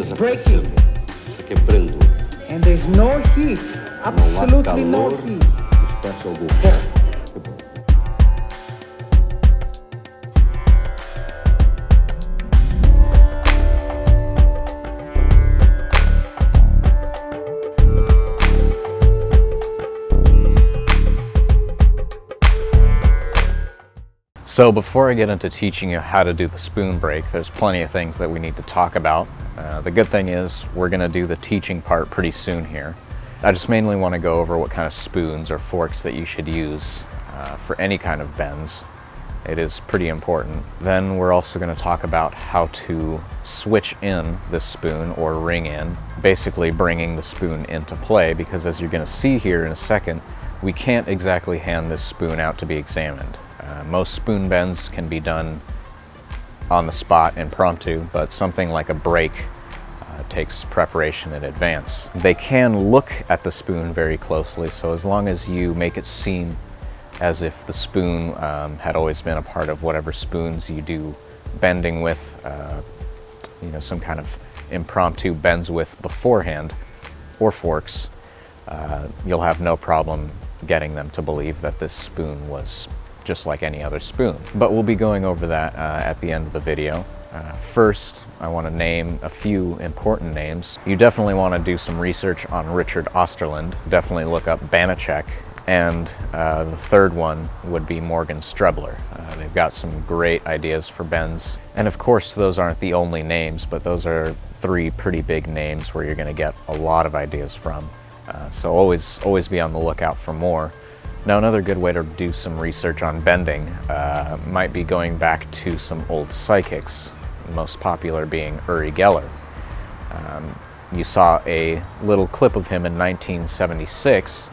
It's breaking. And there's no heat. Absolutely no heat. So before I get into teaching you how to do the spoon break, there's plenty of things that we need to talk about. The good thing is we're going to do the teaching part pretty soon here. I just mainly want to go over what kind of spoons or forks that you should use for any kind of bends. It is pretty important. Then we're also going to talk about how to switch in this spoon or ring in, basically bringing the spoon into play, because as you're going to see here in a second, we can't exactly hand this spoon out to be examined. Most spoon bends can be done on the spot, impromptu, but something like a break takes preparation in advance. They can look at the spoon very closely, so as long as you make it seem as if the spoon had always been a part of whatever spoons you do bending with, you know, some kind of impromptu bends with beforehand, or forks, you'll have no problem getting them to believe that this spoon was just like any other spoon. But we'll be going over that at the end of the video. First, I want to name a few important names. You definitely want to do some research on Richard Osterlind. Definitely look up Banachek. And the third one would be Morgan Strebler. They've got some great ideas for bends. And of course, those aren't the only names, but those are three pretty big names where you're going to get a lot of ideas from. So always be on the lookout for more. Now, another good way to do some research on bending might be going back to some old psychics, the most popular being Uri Geller. You saw a little clip of him in 1976.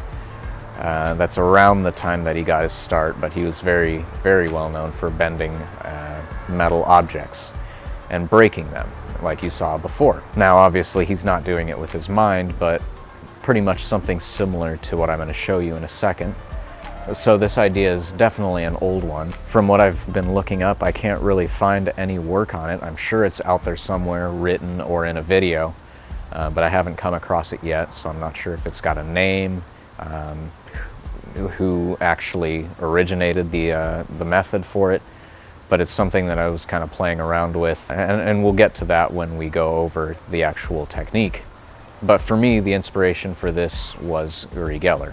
That's around the time that he got his start, but he was very, very well known for bending metal objects and breaking them, like you saw before. Now, obviously, he's not doing it with his mind, but pretty much something similar to what I'm going to show you in a second. So this idea is definitely an old one. From what I've been looking up, I can't really find any work on it. I'm sure it's out there somewhere, written or in a video, but I haven't come across it yet, so I'm not sure if it's got a name, who actually originated the method for it, but it's something that I was kind of playing around with, and we'll get to that when we go over the actual technique. But for me, the inspiration for this was Uri Geller.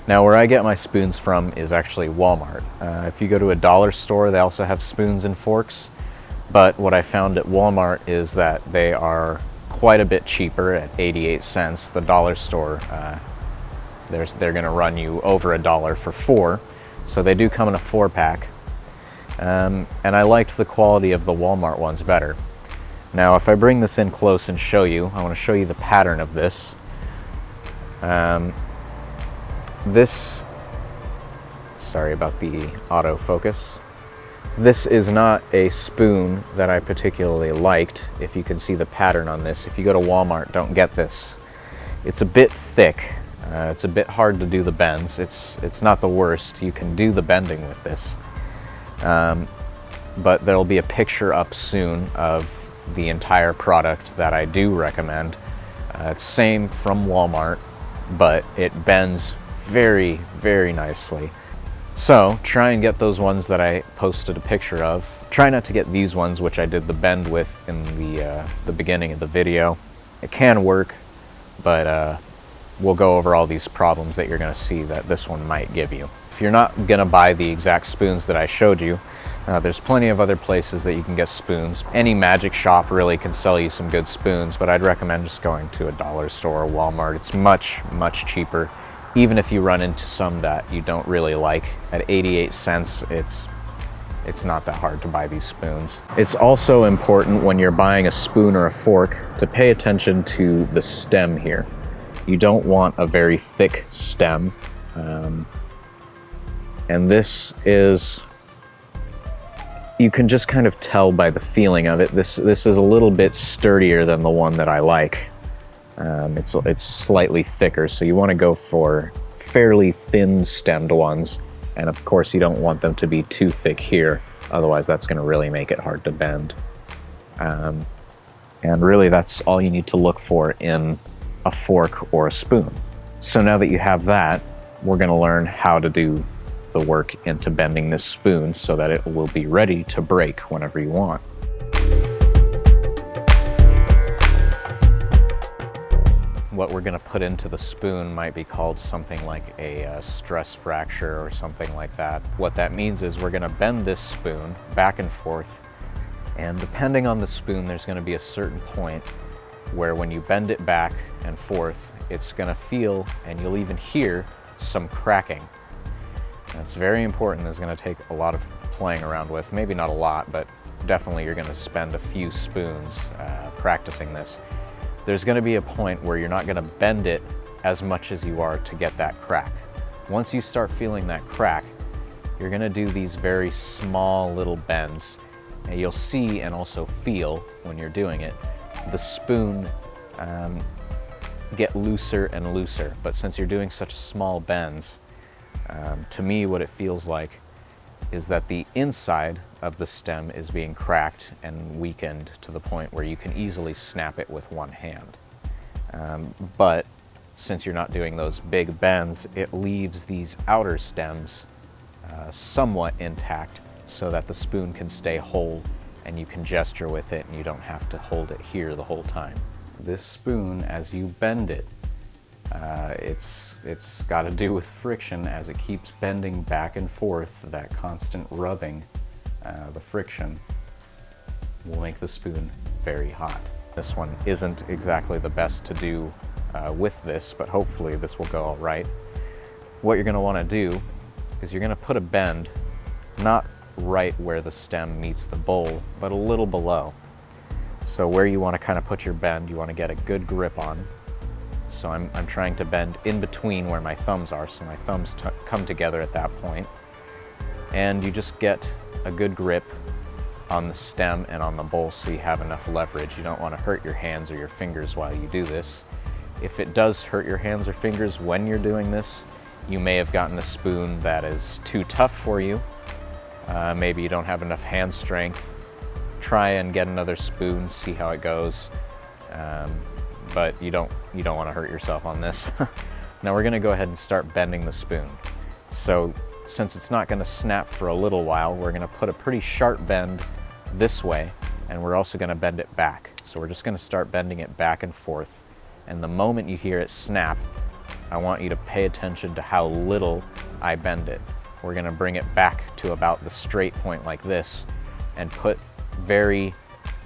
Now, where I get my spoons from is actually Wal-Mart. If you go to a dollar store, they also have spoons and forks. But what I found at Wal-Mart is that they are quite a bit cheaper at 88 cents. The dollar store, they're going to run you over $1 for 4. So they do come in a 4-pack. And I liked the quality of the Wal-Mart ones better. Now, if I bring this in close and show you, I want to show you the pattern of this. Sorry about the autofocus. This is not a spoon that I particularly liked. If you can see the pattern on this, if you go to Walmart, don't get this. It's a bit thick. It's a bit hard to do the bends. It's not the worst. You can do the bending with this. But there'll be a picture up soon of the entire product that I do recommend. It's same from Walmart, but it bends very, very nicely. So try and get those ones that I posted a picture of. Try not to get these ones, which I did the bend with in the beginning of the video. It can work, but we'll go over all these problems that you're going to see that this one might give you. If you're not going to buy the exact spoons that I showed you, there's plenty of other places that you can get spoons. Any magic shop really can sell you some good spoons, but I'd recommend just going to a dollar store or Walmart. It's much, much cheaper. Even if you run into some that you don't really like, at 88 cents, it's not that hard to buy these spoons. It's also important when you're buying a spoon or a fork to pay attention to the stem here. You don't want a very thick stem. And this is, you can just kind of tell by the feeling of it. This is a little bit sturdier than the one that I like. It's slightly thicker, so you want to go for fairly thin stemmed ones, and of course you don't want them to be too thick here. Otherwise, that's going to really make it hard to bend. And really, that's all you need to look for in a fork or a spoon. So now that you have that, we're going to learn how to do the work into bending this spoon so that it will be ready to break whenever you want. What we're going to put into the spoon might be called something like a stress fracture or something like that. What that means is we're going to bend this spoon back and forth, and depending on the spoon, there's going to be a certain point where when you bend it back and forth, it's going to feel, and you'll even hear, some cracking. That's very important. It's going to take a lot of playing around with. Maybe not a lot, but definitely you're going to spend a few spoons practicing this. There's going to be a point where you're not going to bend it as much as you are to get that crack. Once you start feeling that crack, you're going to do these very small little bends. And you'll see and also feel when you're doing it, the spoon get looser and looser. But since you're doing such small bends, to me what it feels like is that the inside of the stem is being cracked and weakened to the point where you can easily snap it with one hand. But since you're not doing those big bends, it leaves these outer stems somewhat intact so that the spoon can stay whole and you can gesture with it and you don't have to hold it here the whole time. This spoon, as you bend it, it's got to do with friction as it keeps bending back and forth. That constant rubbing, the friction, will make the spoon very hot. This one isn't exactly the best to do with this, but hopefully this will go all right. What you're going to want to do is you're going to put a bend, not right where the stem meets the bowl, but a little below. So where you want to kind of put your bend, you want to get a good grip on. So I'm trying to bend in between where my thumbs are, so my thumbs come together at that point. And you just get a good grip on the stem and on the bowl so you have enough leverage. You don't want to hurt your hands or your fingers while you do this. If it does hurt your hands or fingers when you're doing this, you may have gotten a spoon that is too tough for you. Maybe you don't have enough hand strength. Try and get another spoon, see how it goes. But you don't want to hurt yourself on this. Now we're going to go ahead and start bending the spoon. So since it's not going to snap for a little while, we're going to put a pretty sharp bend this way, and we're also going to bend it back. So we're just going to start bending it back and forth. And the moment you hear it snap, I want you to pay attention to how little I bend it. We're going to bring it back to about the straight point like this and put very,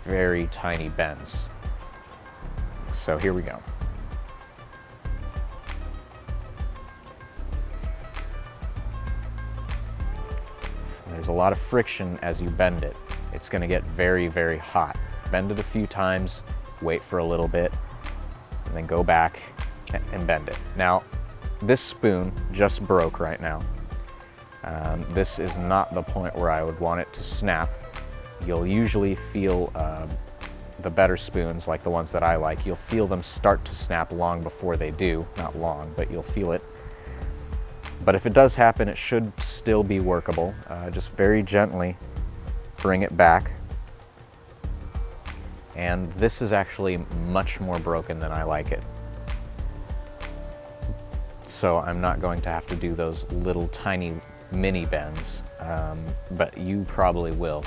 very tiny bends. So here we go. There's a lot of friction as you bend it. It's going to get very, very hot. Bend it a few times, wait for a little bit, and then go back and bend it. Now, this spoon just broke right now. This is not the point where I would want it to snap. You'll usually feel the better spoons, like the ones that I like, you'll feel them start to snap long before they do. Not long, but you'll feel it. But if it does happen, it should still be workable. Just very gently bring it back. And this is actually much more broken than I like it. So I'm not going to have to do those little tiny mini bends, but you probably will.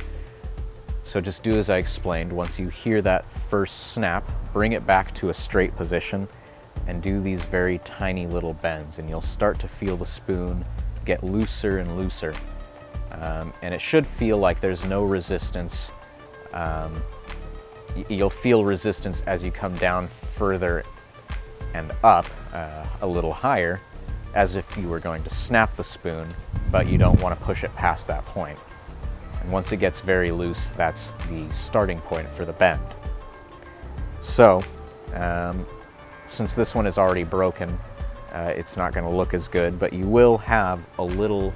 So just do as I explained. Once you hear that first snap, bring it back to a straight position and do these very tiny little bends, and you'll start to feel the spoon get looser and looser. And it should feel like there's no resistance. You'll feel resistance as you come down further and up a little higher, as if you were going to snap the spoon, but you don't want to push it past that point. And once it gets very loose, that's the starting point for the bend. So, since this one is already broken, it's not going to look as good, but you will have a little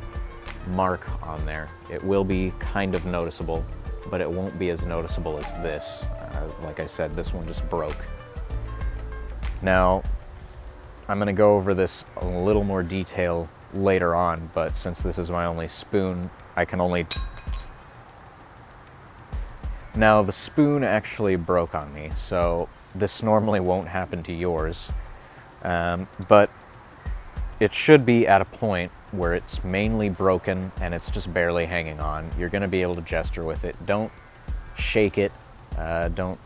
mark on there. It will be kind of noticeable, but it won't be as noticeable as this. Like I said, this one just broke. Now, I'm going to go over this in a little more detail later on, but since this is my only spoon, I can only Now the spoon actually broke on me, so this normally won't happen to yours, but it should be at a point where it's mainly broken and it's just barely hanging on. You're going to be able to gesture with it. Don't shake it. Don't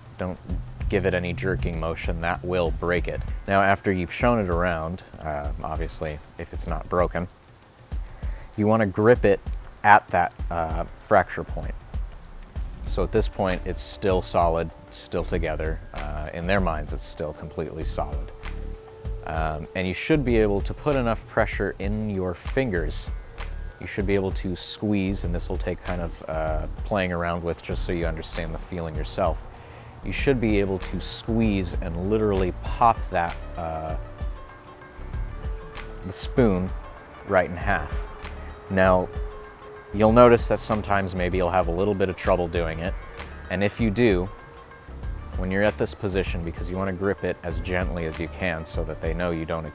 give it any jerking motion. That will break it. Now, after you've shown it around, obviously, if it's not broken, you want to grip it at that fracture point. So at this point, it's still solid, still together. In their minds, it's still completely solid. And you should be able to put enough pressure in your fingers. You should be able to squeeze, and this will take kind of playing around with just so you understand the feeling yourself. You should be able to squeeze and literally pop that the spoon right in half. Now, you'll notice that sometimes maybe you'll have a little bit of trouble doing it, and if you do, when you're at this position, because you want to grip it as gently as you can so that they know you don't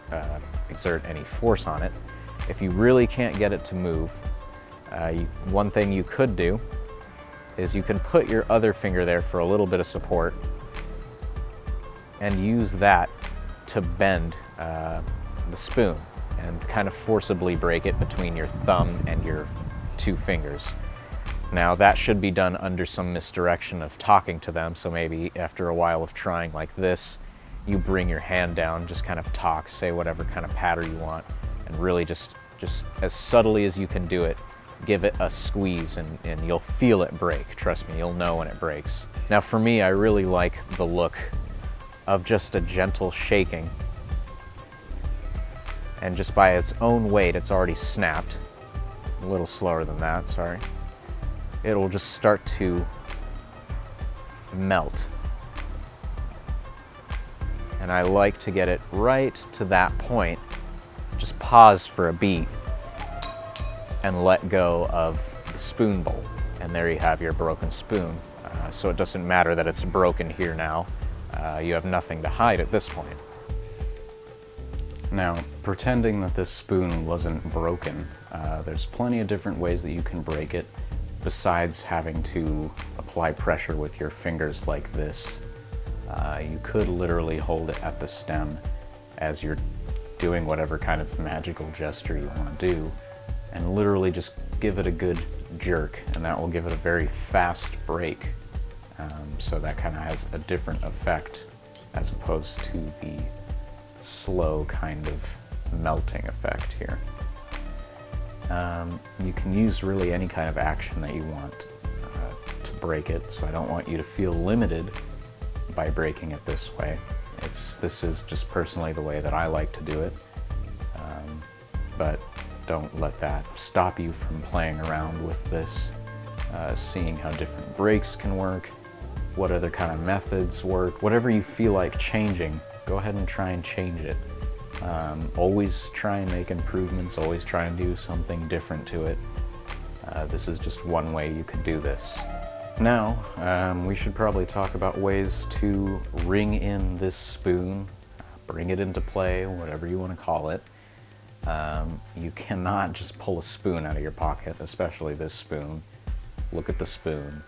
exert any force on it, if you really can't get it to move, one thing you could do is you can put your other finger there for a little bit of support and use that to bend the spoon and kind of forcibly break it between your thumb and your two fingers. Now that should be done under some misdirection of talking to them, so maybe after a while of trying like this, you bring your hand down, just kind of talk, say whatever kind of patter you want, and really just as subtly as you can do it, give it a squeeze and you'll feel it break. Trust me, you'll know when it breaks. Now for me, I really like the look of just a gentle shaking, and just by its own weight, it's already snapped. A little slower than that, sorry. It'll just start to melt. And I like to get it right to that point. Just pause for a beat and let go of the spoon bowl. And there you have your broken spoon. So it doesn't matter that it's broken here now. You have nothing to hide at this point. Now, pretending that this spoon wasn't broken, there's plenty of different ways that you can break it besides having to apply pressure with your fingers like this. You could literally hold it at the stem as you're doing whatever kind of magical gesture you want to do, and literally just give it a good jerk, and that will give it a very fast break. So that kind of has a different effect as opposed to the slow kind of melting effect here. You can use really any kind of action that you want to break it, so I don't want you to feel limited by breaking it this way. This is just personally the way that I like to do it, but don't let that stop you from playing around with this, seeing how different breaks can work, what other kind of methods work. Whatever you feel like changing, go ahead and try and change it. Always try and make improvements, always try and do something different to it. This is just one way you could do this. Now, we should probably talk about ways to ring in this spoon, bring it into play, whatever you want to call it. You cannot just pull a spoon out of your pocket, especially this spoon. Look at the spoon,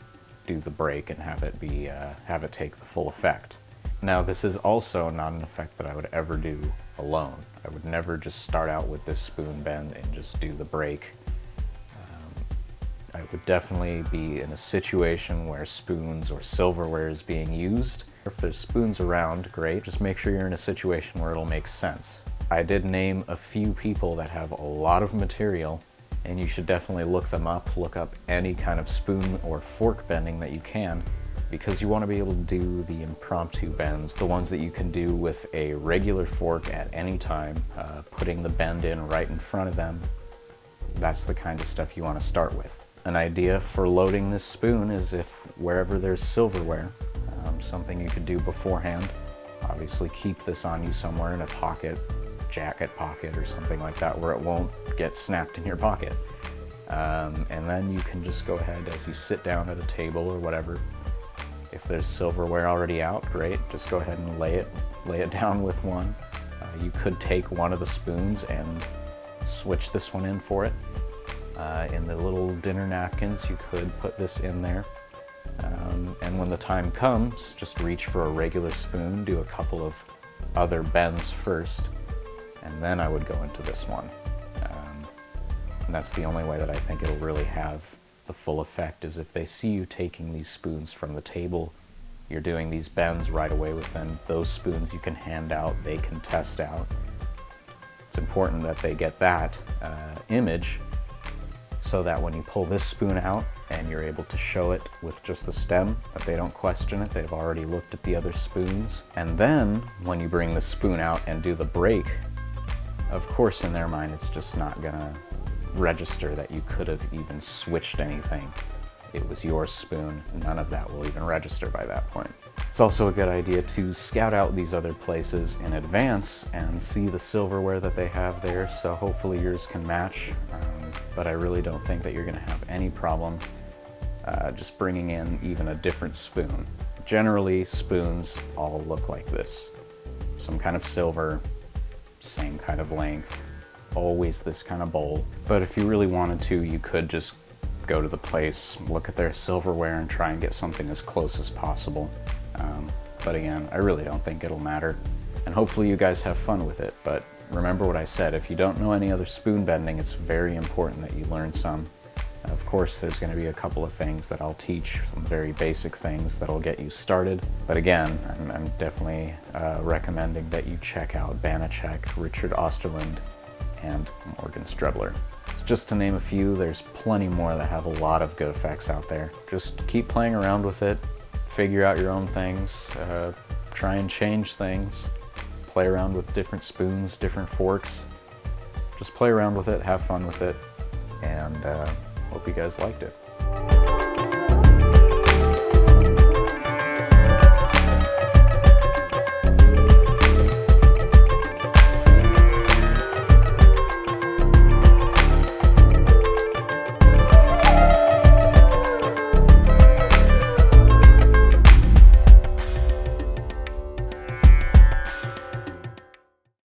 do the break, and have it take the full effect. Now, this is also not an effect that I would ever do alone. I would never just start out with this spoon bend and just do the break. I would definitely be in a situation where spoons or silverware is being used. If there's spoons around, great. Just make sure you're in a situation where it'll make sense. I did name a few people that have a lot of material, and you should definitely look them up. Look up any kind of spoon or fork bending that you can, because you want to be able to do the impromptu bends, the ones that you can do with a regular fork at any time, putting the bend in right in front of them. That's the kind of stuff you want to start with. An idea for loading this spoon is if wherever there's silverware, something you could do beforehand. Obviously keep this on you somewhere in a pocket, jacket pocket or something like that, where it won't get snapped in your pocket. And then you can just go ahead as you sit down at a table or whatever. If there's silverware already out, great, just go ahead and lay it down with one. You could take one of the spoons and switch this one in for it. In the little dinner napkins, you could put this in there. And when the time comes, just reach for a regular spoon, do a couple of other bends first, and then I would go into this one. And that's the only way that I think it'll really have the full effect, is if they see you taking these spoons from the table, you're doing these bends right away with them. Those spoons you can hand out, they can test out. It's important that they get that image, so that when you pull this spoon out and you're able to show it with just the stem, that they don't question it, they've already looked at the other spoons. And then when you bring the spoon out and do the break, of course in their mind it's just not gonna register that you could have even switched anything. It was your spoon. None of that will even register by that point. It's also a good idea to scout out these other places in advance and see the silverware that they have there, so hopefully yours can match. But I really don't think that you're gonna have any problem just bringing in even a different spoon. Generally, spoons all look like this. Some kind of silver, same kind of length, always this kind of bowl. But if you really wanted to, you could just go to the place, look at their silverware, and try and get something as close as possible. But again, I really don't think it'll matter. And hopefully you guys have fun with it. But remember what I said, if you don't know any other spoon bending, it's very important that you learn some. Of course, there's going to be a couple of things that I'll teach, some very basic things that'll get you started. But again, I'm definitely recommending that you check out Banachek, Richard Osterlind, and Morgan Strebler. It's just to name a few. There's plenty more that have a lot of good effects out there. Just keep playing around with it, figure out your own things, try and change things, play around with different spoons, different forks. Just play around with it, have fun with it, and hope you guys liked it.